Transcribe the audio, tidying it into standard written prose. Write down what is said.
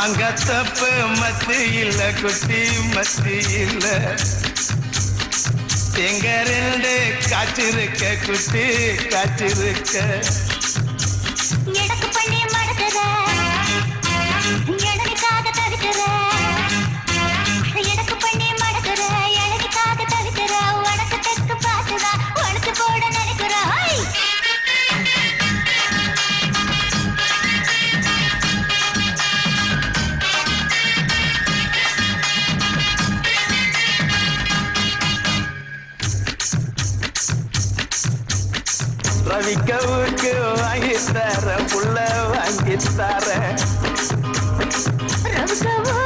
மாங்கத்தப்பு மத்து இல்ல குட்டி மத்து இல்ல எங்க ரெண்டு காய்ச்சிருக்க குட்டி காய்ச்சிருக்க எடக்கு பண்ணி மடக்குற எடனுக்காக தவிக்கிற எடக்கு பண்ணி மடக்குற எடனுக்காக தவிக்கிற உனக்கு தெற்கு பார்த்துதா உனக்கு போட நினைக்கிற ரவிக்கவுக்கு வாங்கி தர புள்ள வாங்கி தர ரவிக்கவு